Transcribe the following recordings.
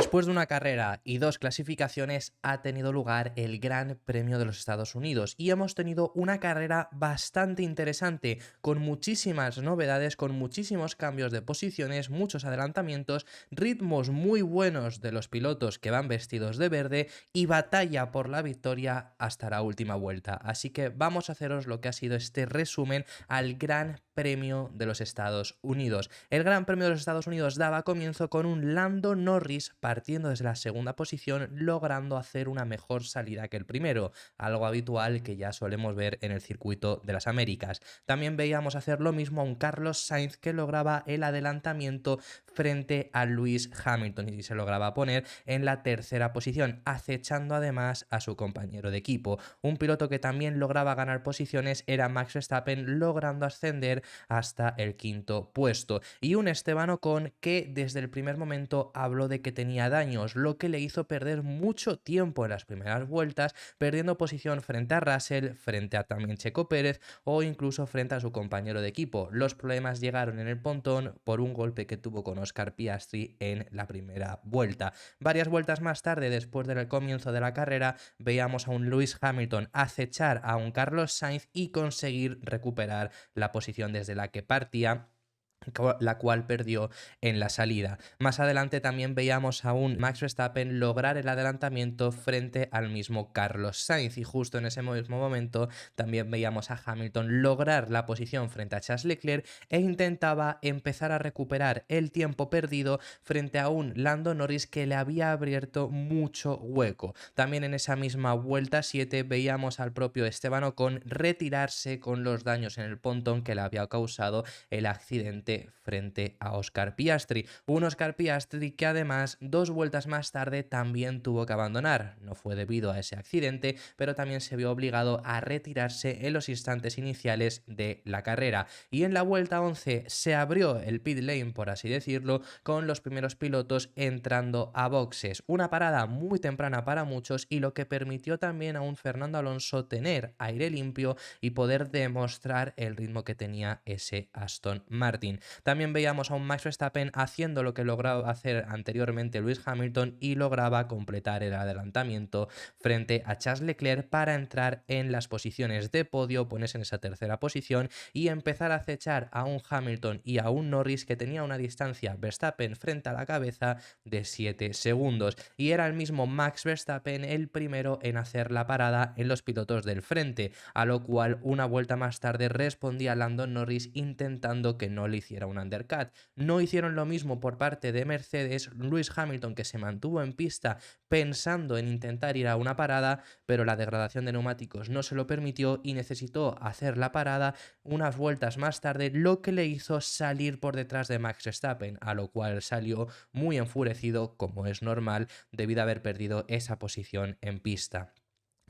Después de una carrera y dos clasificaciones ha tenido lugar el Gran Premio de los Estados Unidos y hemos tenido una carrera bastante interesante, con muchísimas novedades, con muchísimos cambios de posiciones, muchos adelantamientos, ritmos muy buenos de los pilotos que van vestidos de verde y batalla por la victoria hasta la última vuelta. Así que vamos a haceros lo que ha sido este resumen al Gran Premio de los Estados Unidos. El Gran Premio de los Estados Unidos daba comienzo con un Lando Norris partiendo desde la segunda posición, logrando hacer una mejor salida que el primero, algo habitual que ya solemos ver en el circuito de las Américas. También veíamos hacer lo mismo a un Carlos Sainz que lograba el adelantamiento frente a Lewis Hamilton y se lograba poner en la tercera posición, acechando además a su compañero de equipo. Un piloto que también lograba ganar posiciones era Max Verstappen, logrando ascender hasta el quinto puesto. Y un Esteban Ocon que desde el primer momento habló de que tenía daños, lo que le hizo perder mucho tiempo en las primeras vueltas, perdiendo posición frente a Russell, frente a también Checo Pérez o incluso frente a su compañero de equipo. Los problemas llegaron en el pontón por un golpe que tuvo con Oscar Piastri en la primera vuelta. Varias vueltas más tarde, después del comienzo de la carrera, veíamos a un Lewis Hamilton acechar a un Carlos Sainz y conseguir recuperar la posición desde la que partía, la cual perdió en la salida. Más adelante también veíamos a un Max Verstappen lograr el adelantamiento frente al mismo Carlos Sainz y justo en ese mismo momento también veíamos a Hamilton lograr la posición frente a Charles Leclerc e intentaba empezar a recuperar el tiempo perdido frente a un Lando Norris que le había abierto mucho hueco. También en esa misma vuelta 7 veíamos al propio Esteban Ocon retirarse con los daños en el pontón que le había causado el accidente frente a Oscar Piastri. Un Oscar Piastri que además 2 vueltas más tarde también tuvo que abandonar. No fue debido a ese accidente, pero también se vio obligado a retirarse en los instantes iniciales de la carrera. Y en la vuelta 11 se abrió el pit lane, por así decirlo, con los primeros pilotos entrando a boxes. Una parada muy temprana para muchos y lo que permitió también a un Fernando Alonso tener aire limpio y poder demostrar el ritmo que tenía ese Aston Martin. También veíamos a un Max Verstappen haciendo lo que lograba hacer anteriormente Lewis Hamilton y lograba completar el adelantamiento frente a Charles Leclerc para entrar en las posiciones de podio, ponerse en esa tercera posición y empezar a acechar a un Hamilton y a un Norris que tenía una distancia Verstappen frente a la cabeza de 7 segundos. Y era el mismo Max Verstappen el primero en hacer la parada en los pilotos del frente, a lo cual una vuelta más tarde respondía Lando Norris intentando que no le hiciera un undercut. No hicieron lo mismo por parte de Mercedes, Lewis Hamilton que se mantuvo en pista pensando en intentar ir a una parada, pero la degradación de neumáticos no se lo permitió y necesitó hacer la parada unas vueltas más tarde, lo que le hizo salir por detrás de Max Verstappen, a lo cual salió muy enfurecido, como es normal, debido a haber perdido esa posición en pista.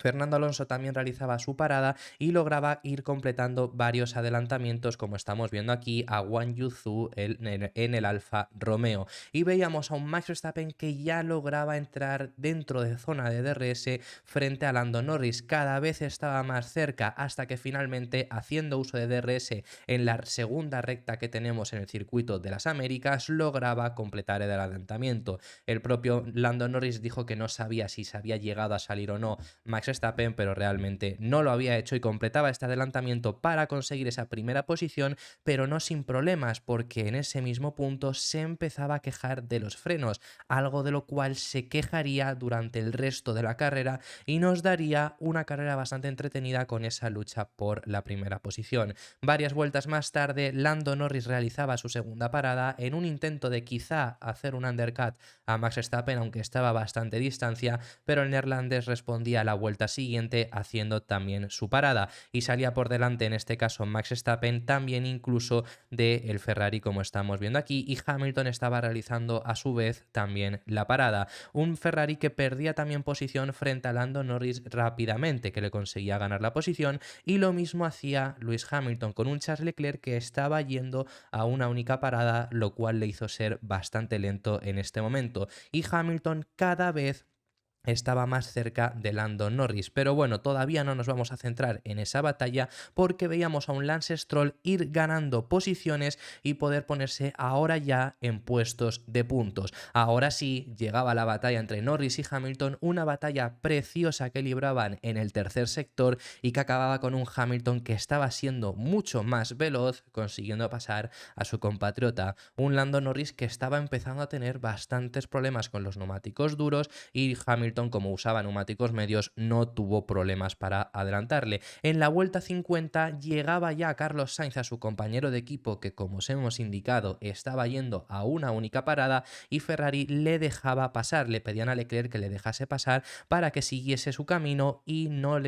Fernando Alonso también realizaba su parada y lograba ir completando varios adelantamientos, como estamos viendo aquí a Guan Yu Zhou en el Alfa Romeo. Y veíamos a un Max Verstappen que ya lograba entrar dentro de zona de DRS frente a Lando Norris. Cada vez estaba más cerca hasta que finalmente, haciendo uso de DRS en la segunda recta que tenemos en el circuito de las Américas, lograba completar el adelantamiento. El propio Lando Norris dijo que no sabía si se había llegado a salir o no Max Verstappen, pero realmente no lo había hecho y completaba este adelantamiento para conseguir esa primera posición, pero no sin problemas, porque en ese mismo punto se empezaba a quejar de los frenos, algo de lo cual se quejaría durante el resto de la carrera y nos daría una carrera bastante entretenida con esa lucha por la primera posición. Varias vueltas más tarde, Lando Norris realizaba su segunda parada en un intento de quizá hacer un undercut a Max Verstappen, aunque estaba a bastante distancia, pero el neerlandés respondía a la vuelta siguiente haciendo también su parada y salía por delante, en este caso Max Verstappen, también incluso del Ferrari, como estamos viendo aquí, y Hamilton estaba realizando a su vez también la parada. Un Ferrari que perdía también posición frente a Lando Norris rápidamente, que le conseguía ganar la posición, y lo mismo hacía Lewis Hamilton con un Charles Leclerc que estaba yendo a una única parada, lo cual le hizo ser bastante lento en este momento. Y Hamilton cada vez estaba más cerca de Lando Norris. Pero bueno, todavía no nos vamos a centrar en esa batalla porque veíamos a un Lance Stroll ir ganando posiciones y poder ponerse ahora ya en puestos de puntos. Ahora sí, llegaba la batalla entre Norris y Hamilton, una batalla preciosa que libraban en el tercer sector y que acababa con un Hamilton que estaba siendo mucho más veloz, consiguiendo pasar a su compatriota. Un Lando Norris que estaba empezando a tener bastantes problemas con los neumáticos duros y Hamilton, como usaba neumáticos medios, no tuvo problemas para adelantarle. En la vuelta 50 llegaba ya Carlos Sainz a su compañero de equipo que, como os hemos indicado, estaba yendo a una única parada y Ferrari le dejaba pasar, le pedían a Leclerc que le dejase pasar para que siguiese su camino y no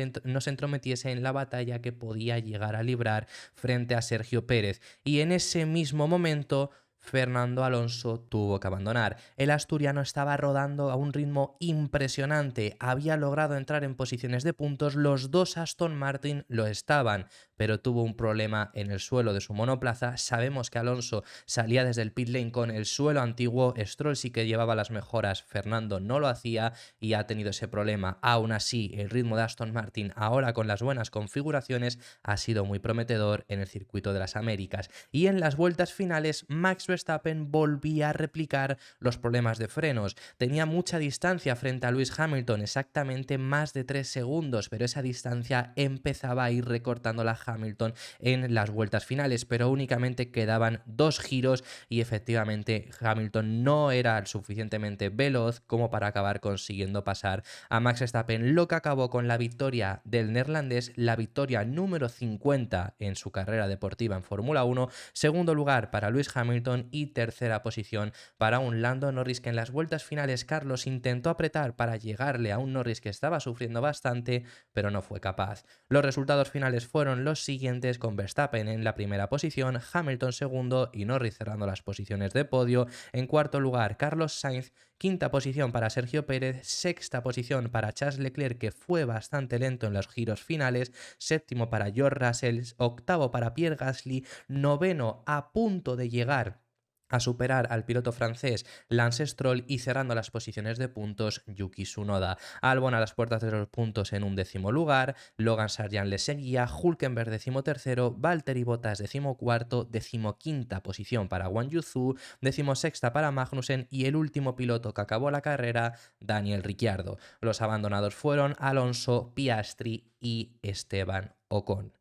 se entrometiese en la batalla que podía llegar a librar frente a Sergio Pérez. Y en ese mismo momento Fernando Alonso tuvo que abandonar. El asturiano estaba rodando a un ritmo impresionante, había logrado entrar en posiciones de puntos, los dos Aston Martin lo estaban, pero tuvo un problema en el suelo de su monoplaza. Sabemos que Alonso salía desde el pit lane con el suelo antiguo, Stroll sí que llevaba las mejoras, Fernando no lo hacía y ha tenido ese problema. Aún así, el ritmo de Aston Martin ahora con las buenas configuraciones ha sido muy prometedor en el circuito de las Américas. Y en las vueltas finales, Max Verstappen volvía a replicar los problemas de frenos. Tenía mucha distancia frente a Lewis Hamilton, exactamente más de 3 segundos, pero esa distancia empezaba a ir recortándola a Hamilton en las vueltas finales, pero únicamente quedaban 2 giros y efectivamente Hamilton no era suficientemente veloz como para acabar consiguiendo pasar a Max Verstappen, lo que acabó con la victoria del neerlandés, la victoria número 50 en su carrera deportiva en Fórmula 1, segundo lugar para Lewis Hamilton y tercera posición para un Lando Norris que en las vueltas finales Carlos intentó apretar para llegarle a un Norris que estaba sufriendo bastante, pero no fue capaz. Los resultados finales fueron los siguientes, con Verstappen en la primera posición, Hamilton segundo y Norris cerrando las posiciones de podio. En cuarto lugar, Carlos Sainz. Quinta posición para Sergio Pérez, sexta posición para Charles Leclerc, que fue bastante lento en los giros finales, séptimo para George Russell, octavo para Pierre Gasly, noveno a punto de llegar a superar al piloto francés Lance Stroll y cerrando las posiciones de puntos Yuki Tsunoda. Albon a las puertas de los puntos en un 10º lugar, Logan Sargent le seguía, Hülkenberg 13º, Valtteri Bottas 14º, 15ª posición para Wang Yuzu, 16ª para Magnussen y el último piloto que acabó la carrera, Daniel Ricciardo. Los abandonados fueron Alonso, Piastri y Esteban Ocon.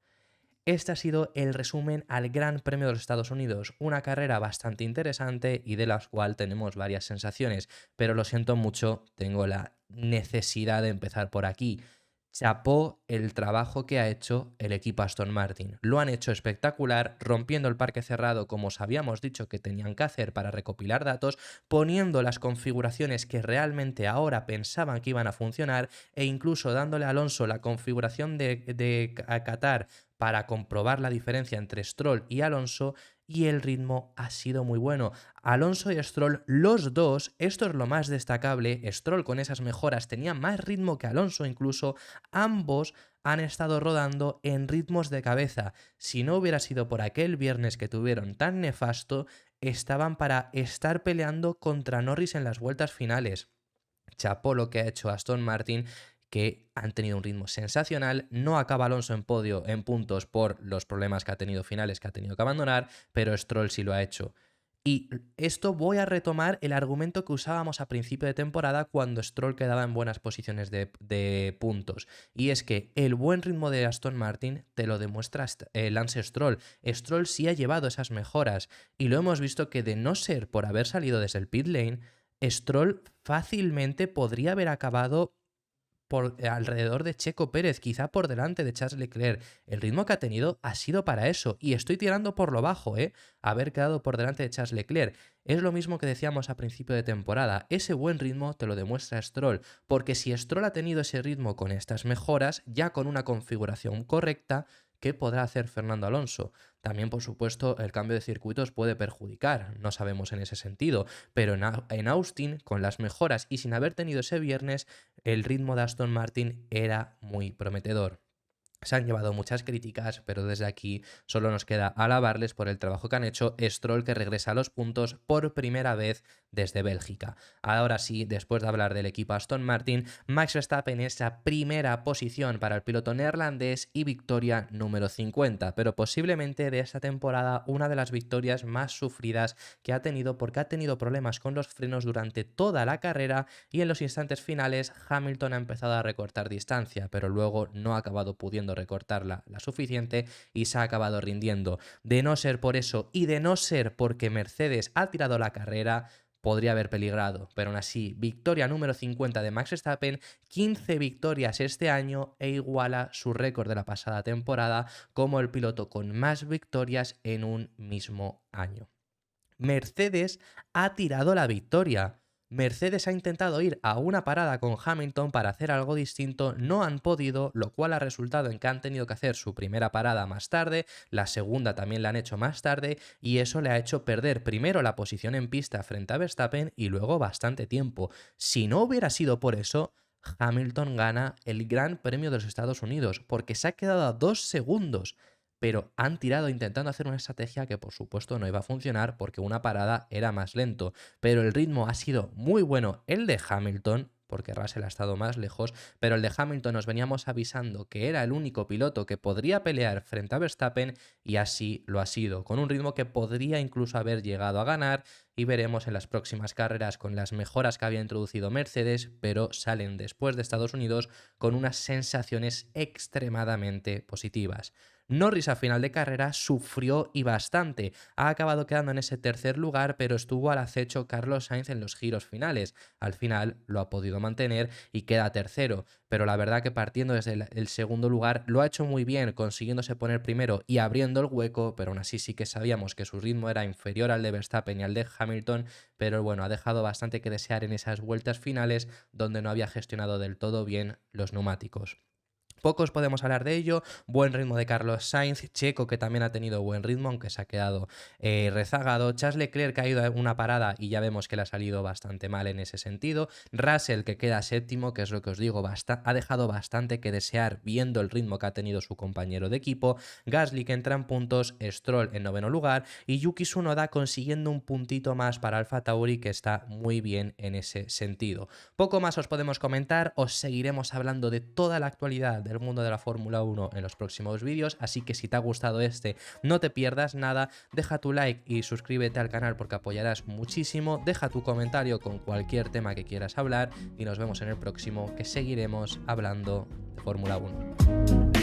Este ha sido el resumen al Gran Premio de los Estados Unidos, una carrera bastante interesante y de la cual tenemos varias sensaciones, pero lo siento mucho, tengo la necesidad de empezar por aquí. Chapó el trabajo que ha hecho el equipo Aston Martin. Lo han hecho espectacular, rompiendo el parque cerrado como os habíamos dicho que tenían que hacer para recopilar datos, poniendo las configuraciones que realmente ahora pensaban que iban a funcionar e incluso dándole a Alonso la configuración de Qatar para comprobar la diferencia entre Stroll y Alonso, y el ritmo ha sido muy bueno. Alonso y Stroll, los dos, esto es lo más destacable, Stroll con esas mejoras tenía más ritmo que Alonso incluso, ambos han estado rodando en ritmos de cabeza. Si no hubiera sido por aquel viernes que tuvieron tan nefasto, estaban para estar peleando contra Norris en las vueltas finales. Chapó lo que ha hecho Aston Martin, que han tenido un ritmo sensacional. No acaba Alonso en podio en puntos por los problemas que ha tenido finales, que ha tenido que abandonar, pero Stroll sí lo ha hecho. Y esto voy a retomar el argumento que usábamos a principio de temporada cuando Stroll quedaba en buenas posiciones de puntos. Y es que el buen ritmo de Aston Martin te lo demuestra Lance Stroll. Stroll sí ha llevado esas mejoras y lo hemos visto que de no ser por haber salido desde el pit lane, Stroll fácilmente podría haber acabado por alrededor de Checo Pérez, quizá por delante de Charles Leclerc. El ritmo que ha tenido ha sido para eso, y estoy tirando por lo bajo, haber quedado por delante de Charles Leclerc. Es lo mismo que decíamos a principio de temporada, ese buen ritmo te lo demuestra Stroll, porque si Stroll ha tenido ese ritmo con estas mejoras, ya con una configuración correcta, ¿qué podrá hacer Fernando Alonso? También, por supuesto, el cambio de circuitos puede perjudicar, no sabemos en ese sentido, pero en Austin, con las mejoras y sin haber tenido ese viernes, el ritmo de Aston Martin era muy prometedor. Se han llevado muchas críticas, pero desde aquí solo nos queda alabarles por el trabajo que han hecho. Stroll, que regresa a los puntos por primera vez desde Bélgica. Ahora sí, después de hablar del equipo Aston Martin, Max Verstappen en esa primera posición para el piloto neerlandés y victoria número 50, pero posiblemente de esta temporada una de las victorias más sufridas que ha tenido, porque ha tenido problemas con los frenos durante toda la carrera y en los instantes finales Hamilton ha empezado a recortar distancia, pero luego no ha acabado pudiendo recortarla la suficiente y se ha acabado rindiendo. De no ser por eso y de no ser porque Mercedes ha tirado la carrera, podría haber peligrado, pero aún así, victoria número 50 de Max Verstappen, 15 victorias este año e iguala su récord de la pasada temporada como el piloto con más victorias en un mismo año. Mercedes ha tirado la victoria. Mercedes ha intentado ir a una parada con Hamilton para hacer algo distinto, no han podido, lo cual ha resultado en que han tenido que hacer su primera parada más tarde, la segunda también la han hecho más tarde y eso le ha hecho perder primero la posición en pista frente a Verstappen y luego bastante tiempo. Si no hubiera sido por eso, Hamilton gana el Gran Premio de los Estados Unidos porque se ha quedado a 2 segundos, pero han tirado intentando hacer una estrategia que por supuesto no iba a funcionar porque una parada era más lento, pero el ritmo ha sido muy bueno el de Hamilton, porque Russell ha estado más lejos, pero el de Hamilton nos veníamos avisando que era el único piloto que podría pelear frente a Verstappen y así lo ha sido, con un ritmo que podría incluso haber llegado a ganar y veremos en las próximas carreras con las mejoras que había introducido Mercedes, pero salen después de Estados Unidos con unas sensaciones extremadamente positivas. Norris a final de carrera sufrió y bastante, ha acabado quedando en ese tercer lugar, pero estuvo al acecho Carlos Sainz en los giros finales. Al final lo ha podido mantener y queda tercero, pero la verdad que partiendo desde el segundo lugar lo ha hecho muy bien, consiguiéndose poner primero y abriendo el hueco, pero aún así sí que sabíamos que su ritmo era inferior al de Verstappen y al de Hamilton, pero bueno, ha dejado bastante que desear en esas vueltas finales donde no había gestionado del todo bien los neumáticos. Pocos podemos hablar de ello, buen ritmo de Carlos Sainz, Checo que también ha tenido buen ritmo aunque se ha quedado rezagado, Charles Leclerc que ha ido a una parada y ya vemos que le ha salido bastante mal en ese sentido, Russell que queda séptimo, que es lo que os digo, ha dejado bastante que desear viendo el ritmo que ha tenido su compañero de equipo, Gasly que entra en puntos, Stroll en noveno lugar y Yuki Tsunoda consiguiendo un puntito más para Alfa Tauri que está muy bien en ese sentido. Poco más os podemos comentar, os seguiremos hablando de toda la actualidad del mundo de la Fórmula 1 en los próximos vídeos, así que si te ha gustado este no te pierdas nada, deja tu like y suscríbete al canal porque apoyarás muchísimo, deja tu comentario con cualquier tema que quieras hablar y nos vemos en el próximo que seguiremos hablando de Fórmula 1.